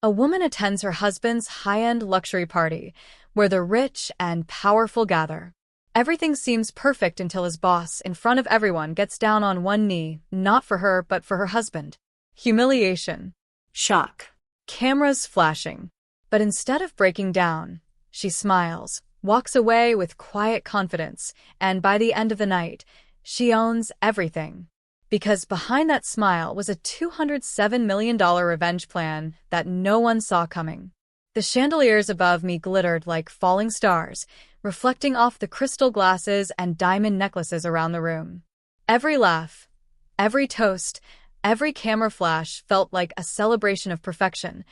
A woman attends her husband's high-end luxury party, where the rich and powerful gather. Everything seems perfect until his boss, in front of everyone, gets down on one knee, not for her but for her husband. Humiliation. Shock. Cameras flashing. But instead of breaking down, she smiles, walks away with quiet confidence, and by the end of the night, she owns everything. Because behind that smile was a $207 million revenge plan that no one saw coming. The chandeliers above me glittered like falling stars, reflecting off the crystal glasses and diamond necklaces around the room. Every laugh, every toast, every camera flash felt like a celebration of perfection,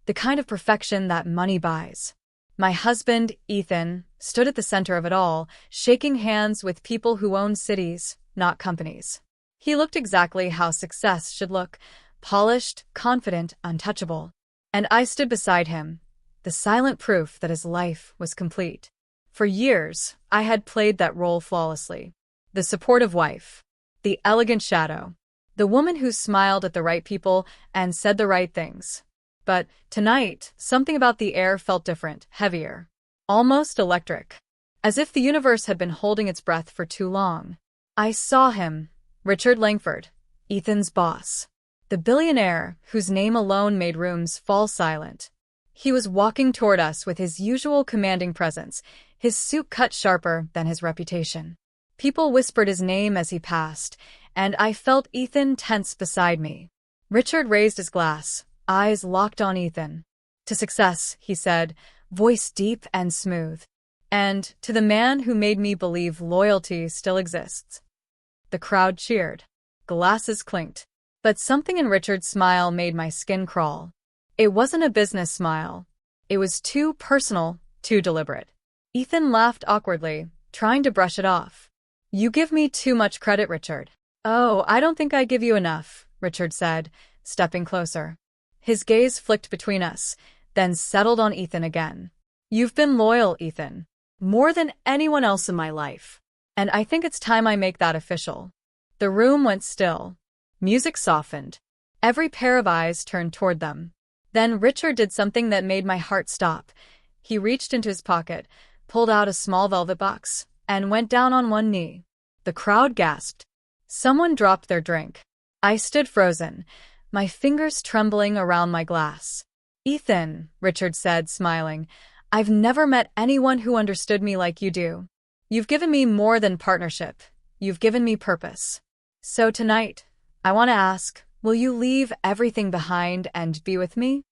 the kind of perfection that money buys. My husband, Ethan, stood at the center of it all, shaking hands with people who own cities, not companies. He looked exactly how success should look, polished, confident, untouchable. And I stood beside him, the silent proof that his life was complete. For years, I had played that role flawlessly. The supportive wife, the elegant shadow, the woman who smiled at the right people and said the right things. But tonight, something about the air felt different, heavier, almost electric, as if the universe had been holding its breath for too long. I saw him, Richard Langford, Ethan's boss, the billionaire whose name alone made rooms fall silent. He was walking toward us with his usual commanding presence, his suit cut sharper than his reputation. People whispered his name as he passed, and I felt Ethan tense beside me. Richard raised his glass, eyes locked on Ethan. "To success," he said, voice deep and smooth. "And to the man who made me believe loyalty still exists." The crowd cheered. Glasses clinked. But something in Richard's smile made my skin crawl. It wasn't a business smile. It was too personal, too deliberate. Ethan laughed awkwardly, trying to brush it off. "You give me too much credit, Richard." "Oh, I don't think I give you enough," Richard said, stepping closer. His gaze flicked between us, then settled on Ethan again. "You've been loyal, Ethan. More than anyone else in my life. And I think it's time I make that official." The room went still. Music softened. Every pair of eyes turned toward them. Then Richard did something that made my heart stop. He reached into his pocket, pulled out a small velvet box, and went down on one knee. The crowd gasped. Someone dropped their drink. I stood frozen, my fingers trembling around my glass. "Ethan," Richard said, smiling, "I've never met anyone who understood me like you do. You've given me more than partnership. You've given me purpose. So tonight, I want to ask, will you leave everything behind and be with me?"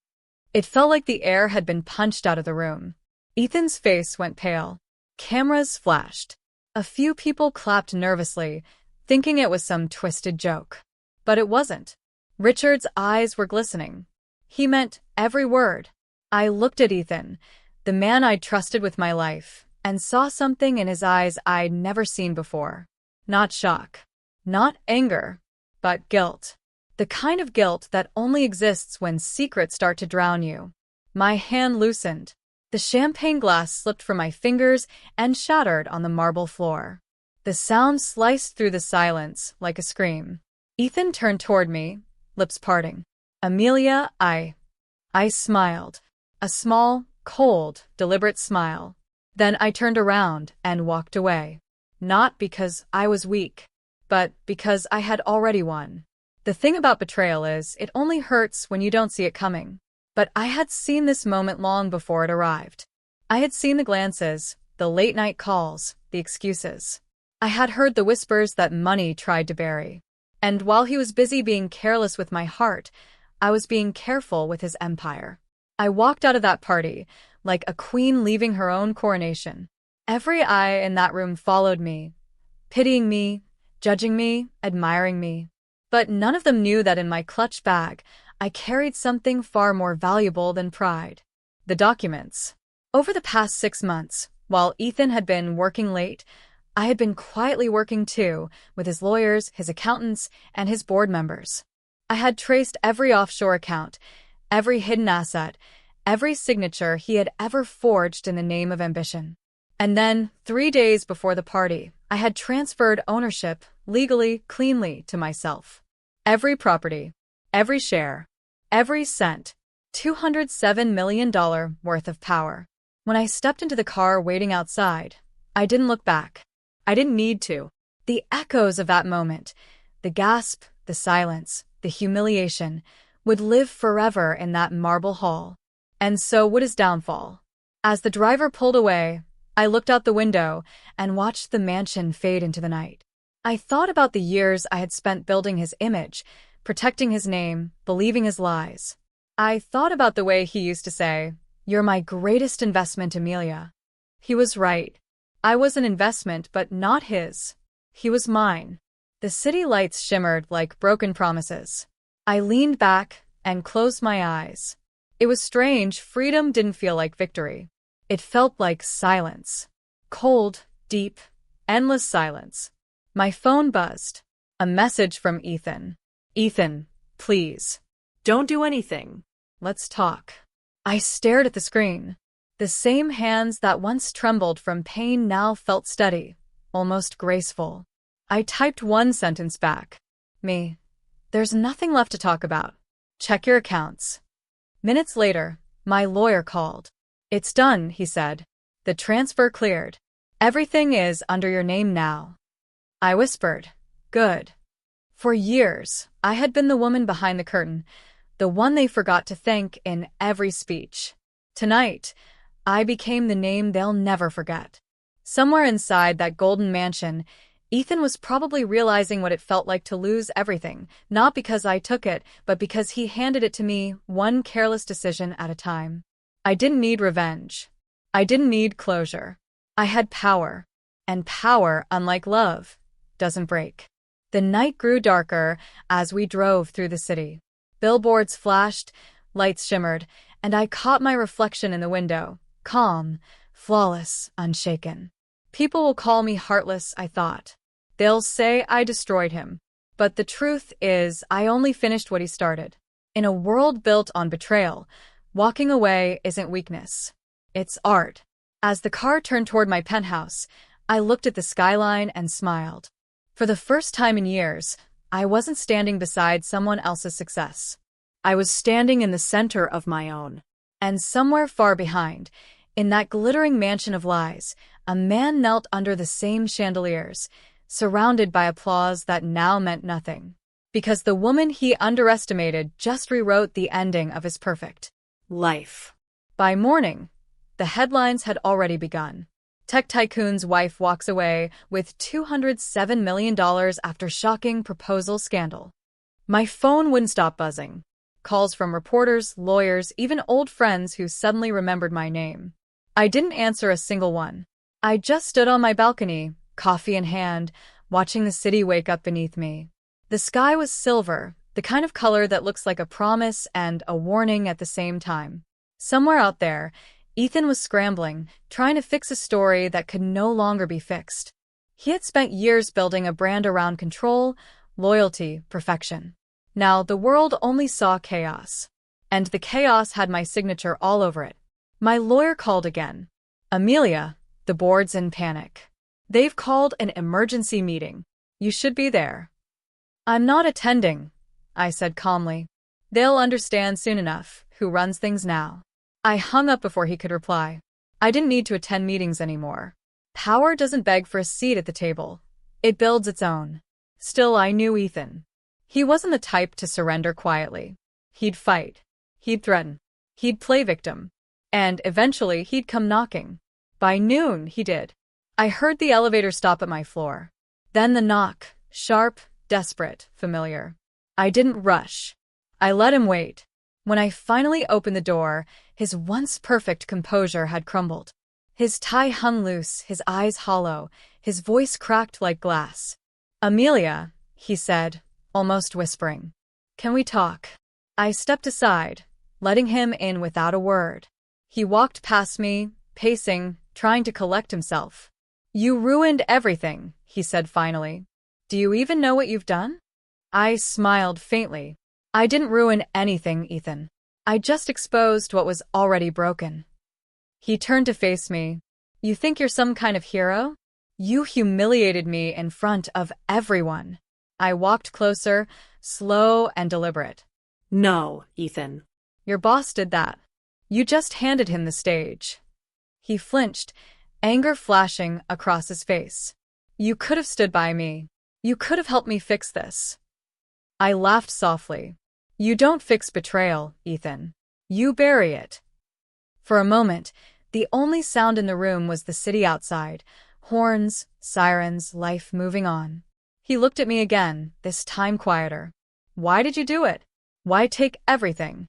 It felt like the air had been punched out of the room. Ethan's face went pale. Cameras flashed. A few people clapped nervously, thinking it was some twisted joke. But it wasn't. Richard's eyes were glistening. He meant every word. I looked at Ethan, the man I'd trusted with my life, and saw something in his eyes I'd never seen before. Not shock. Not anger. But guilt. The kind of guilt that only exists when secrets start to drown you. My hand loosened. The champagne glass slipped from my fingers and shattered on the marble floor. The sound sliced through the silence like a scream. Ethan turned toward me, lips parting. "Amelia, I smiled. A small, cold, deliberate smile. Then I turned around and walked away. Not because I was weak, but because I had already won. The thing about betrayal is, it only hurts when you don't see it coming. But I had seen this moment long before it arrived. I had seen the glances, the late-night calls, the excuses. I had heard the whispers that money tried to bury. And while he was busy being careless with my heart, I was being careful with his empire. I walked out of that party, like a queen leaving her own coronation. Every eye in that room followed me, pitying me, judging me, admiring me. But none of them knew that in my clutch bag, I carried something far more valuable than pride. The documents. Over the past 6 months, while Ethan had been working late, I had been quietly working too, with his lawyers, his accountants, and his board members. I had traced every offshore account, every hidden asset, every signature he had ever forged in the name of ambition. And then, 3 days before the party, I had transferred ownership, legally, cleanly, to myself. Every property, every share, every cent. $207 million worth of power. When I stepped into the car waiting outside, I didn't look back. I didn't need to. The echoes of that moment, the gasp, the silence, the humiliation, would live forever in that marble hall. And so would his downfall. As the driver pulled away, I looked out the window and watched the mansion fade into the night. I thought about the years I had spent building his image, protecting his name, believing his lies. I thought about the way he used to say, "You're my greatest investment, Amelia." He was right. I was an investment, but not his. He was mine. The city lights shimmered like broken promises. I leaned back and closed my eyes. It was strange. Freedom didn't feel like victory. It felt like silence. Cold, deep, endless silence. My phone buzzed. A message from Ethan. "Ethan, please. Don't do anything. Let's talk." I stared at the screen. The same hands that once trembled from pain now felt steady, almost graceful. I typed one sentence back. "Me. There's nothing left to talk about. Check your accounts." Minutes later, my lawyer called. "It's done," he said. "The transfer cleared. Everything is under your name now." I whispered, "Good." For years, I had been the woman behind the curtain, the one they forgot to thank in every speech. Tonight, I became the name they'll never forget. Somewhere inside that golden mansion, Ethan was probably realizing what it felt like to lose everything, not because I took it, but because he handed it to me, one careless decision at a time. I didn't need revenge. I didn't need closure. I had power. And power, unlike love, doesn't break. The night grew darker as we drove through the city. Billboards flashed, lights shimmered, and I caught my reflection in the window, calm, flawless, unshaken. People will call me heartless, I thought. They'll say I destroyed him. But the truth is, I only finished what he started. In a world built on betrayal, walking away isn't weakness. It's art. As the car turned toward my penthouse, I looked at the skyline and smiled. For the first time in years, I wasn't standing beside someone else's success. I was standing in the center of my own. And somewhere far behind, in that glittering mansion of lies, a man knelt under the same chandeliers, surrounded by applause that now meant nothing. Because the woman he underestimated just rewrote the ending of his perfect life. By morning, the headlines had already begun. Tech tycoon's wife walks away with $207 million after shocking proposal scandal. My phone wouldn't stop buzzing. Calls from reporters, lawyers, even old friends who suddenly remembered my name. I didn't answer a single one. I just stood on my balcony, coffee in hand, watching the city wake up beneath me. The sky was silver, the kind of color that looks like a promise and a warning at the same time. Somewhere out there, Ethan was scrambling, trying to fix a story that could no longer be fixed. He had spent years building a brand around control, loyalty, perfection. Now the world only saw chaos. And the chaos had my signature all over it. My lawyer called again. "Amelia, the board's in panic. They've called an emergency meeting. You should be there." "I'm not attending," I said calmly. "They'll understand soon enough who runs things now." I hung up before he could reply. I didn't need to attend meetings anymore. Power doesn't beg for a seat at the table. It builds its own. Still, I knew Ethan. He wasn't the type to surrender quietly. He'd fight. He'd threaten. He'd play victim. And eventually, he'd come knocking. By noon, he did. I heard the elevator stop at my floor. Then the knock, sharp, desperate, familiar. I didn't rush. I let him wait. When I finally opened the door, his once perfect composure had crumbled. His tie hung loose, his eyes hollow, his voice cracked like glass. "Amelia," he said, almost whispering. "Can we talk?" I stepped aside, letting him in without a word. He walked past me, pacing, trying to collect himself. "You ruined everything," he said finally. "Do you even know what you've done?" I smiled faintly. "I didn't ruin anything, Ethan. I just exposed what was already broken." He turned to face me. "You think you're some kind of hero? You humiliated me in front of everyone." I walked closer, slow and deliberate. "No, Ethan. Your boss did that. You just handed him the stage. He flinched, anger flashing across his face. You could have stood by me. You could have helped me fix this. I laughed softly. You don't fix betrayal, Ethan. You bury it. For a moment, the only sound in the room was the city outside. Horns, sirens, life moving on. He looked at me again, this time quieter. Why did you do it? Why take everything?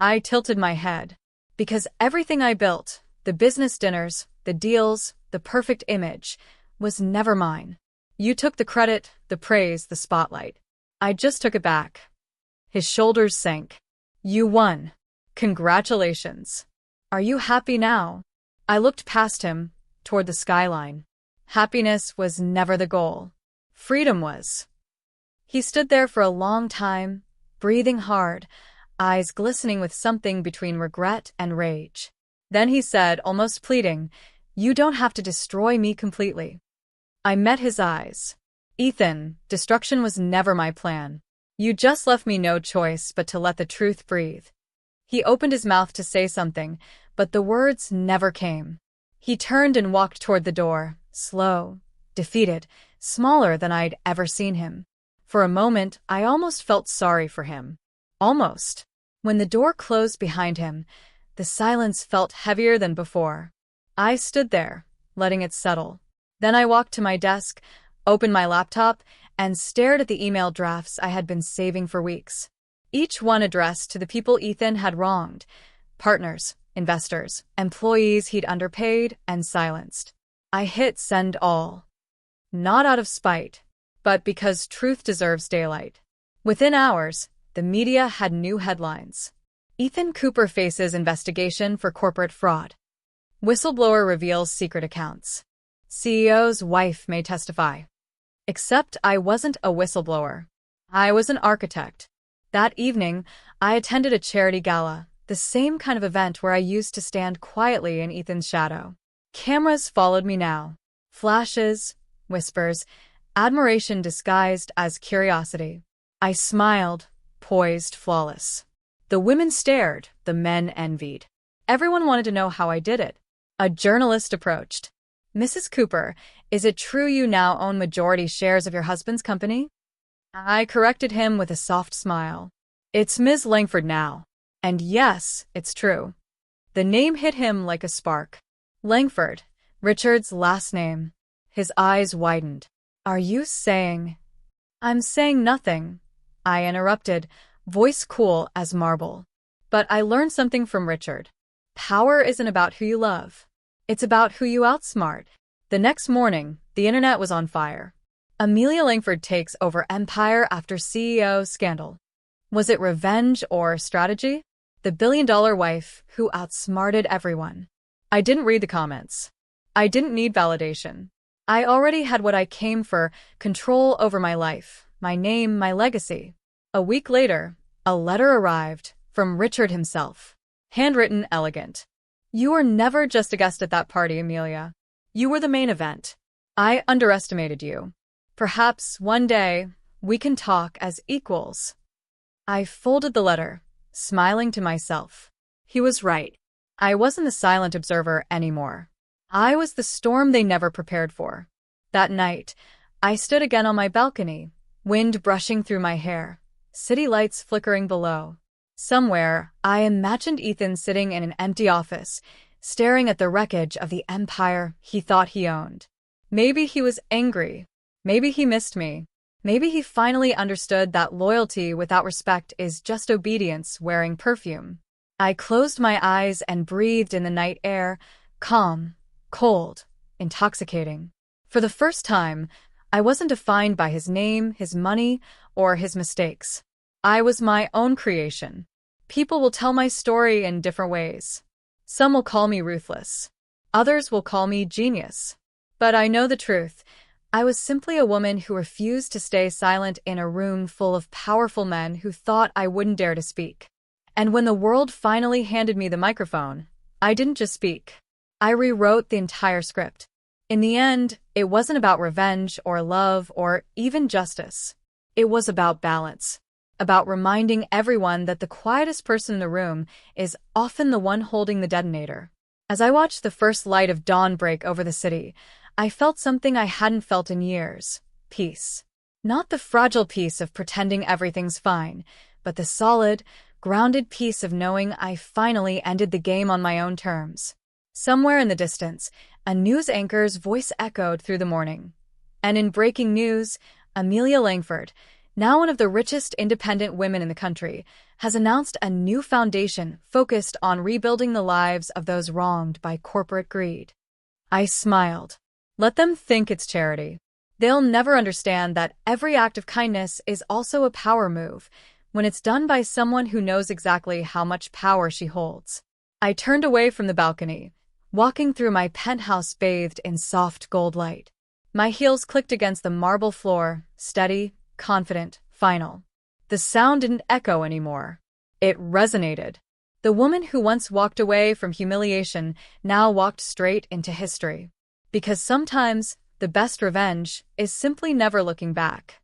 I tilted my head. Because everything I built, the business dinners, the deals, the perfect image, was never mine. You took the credit, the praise, the spotlight. I just took it back. His shoulders sank. You won. Congratulations. Are you happy now? I looked past him, toward the skyline. Happiness was never the goal. Freedom was. He stood there for a long time, breathing hard, eyes glistening with something between regret and rage. Then he said, almost pleading, You don't have to destroy me completely. I met his eyes. Ethan, destruction was never my plan. You just left me no choice but to let the truth breathe. He opened his mouth to say something, but the words never came. He turned and walked toward the door, slow, defeated, smaller than I'd ever seen him. For a moment, I almost felt sorry for him. Almost. When the door closed behind him, the silence felt heavier than before. I stood there, letting it settle. Then I walked to my desk, opened my laptop, and stared at the email drafts I had been saving for weeks. Each one addressed to the people Ethan had wronged, partners, investors, employees he'd underpaid and silenced. I hit send all. Not out of spite, but because truth deserves daylight. Within hours, the media had new headlines. Ethan Cooper faces investigation for corporate fraud. Whistleblower reveals secret accounts. CEO's wife may testify. Except I wasn't a whistleblower. I was an architect. That evening, I attended a charity gala, the same kind of event where I used to stand quietly in Ethan's shadow. Cameras followed me now. Flashes, whispers, admiration disguised as curiosity. I smiled, poised, flawless. The women stared, the men envied. Everyone wanted to know how I did it. A journalist approached. Mrs. Cooper, is it true you now own majority shares of your husband's company? I corrected him with a soft smile. It's Ms. Langford now. And yes, it's true. The name hit him like a spark. Langford, Richard's last name. His eyes widened. Are you saying? I'm saying nothing, I interrupted, voice cool as marble. But I learned something from Richard. Power isn't about who you love. It's about who you outsmart. The next morning, the internet was on fire. Amelia Langford takes over empire after CEO scandal. Was it revenge or strategy? The billion-dollar wife who outsmarted everyone. I didn't read the comments. I didn't need validation. I already had what I came for, control over my life, my name, my legacy. A week later, a letter arrived from Richard himself. Handwritten, elegant. You were never just a guest at that party, Amelia. You were the main event. I underestimated you. Perhaps one day we can talk as equals. I folded the letter, smiling to myself. He was right. I wasn't the silent observer anymore. I was the storm they never prepared for. That night, I stood again on my balcony, wind brushing through my hair, city lights flickering below. Somewhere, I imagined Ethan sitting in an empty office, staring at the wreckage of the empire he thought he owned. Maybe he was angry. Maybe he missed me. Maybe he finally understood that loyalty without respect is just obedience wearing perfume. I closed my eyes and breathed in the night air, calm, cold, intoxicating. For the first time, I wasn't defined by his name, his money, or his mistakes. I was my own creation. People will tell my story in different ways. Some will call me ruthless. Others will call me genius. But I know the truth. I was simply a woman who refused to stay silent in a room full of powerful men who thought I wouldn't dare to speak. And when the world finally handed me the microphone, I didn't just speak. I rewrote the entire script. In the end, it wasn't about revenge or love or even justice. It was about balance. about reminding everyone that the quietest person in the room is often the one holding the detonator. As I watched the first light of dawn break over the city, I felt something I hadn't felt in years: peace. Not the fragile peace of pretending everything's fine, but the solid, grounded peace of knowing I finally ended the game on my own terms. Somewhere in the distance, a news anchor's voice echoed through the morning. And in breaking news, Amelia Langford, now one of the richest independent women in the country, has announced a new foundation focused on rebuilding the lives of those wronged by corporate greed. I smiled. Let them think it's charity. They'll never understand that every act of kindness is also a power move, when it's done by someone who knows exactly how much power she holds. I turned away from the balcony, walking through my penthouse bathed in soft gold light. My heels clicked against the marble floor, steady, confident, final. The sound didn't echo anymore. It resonated. The woman who once walked away from humiliation now walked straight into history. Because sometimes, the best revenge is simply never looking back.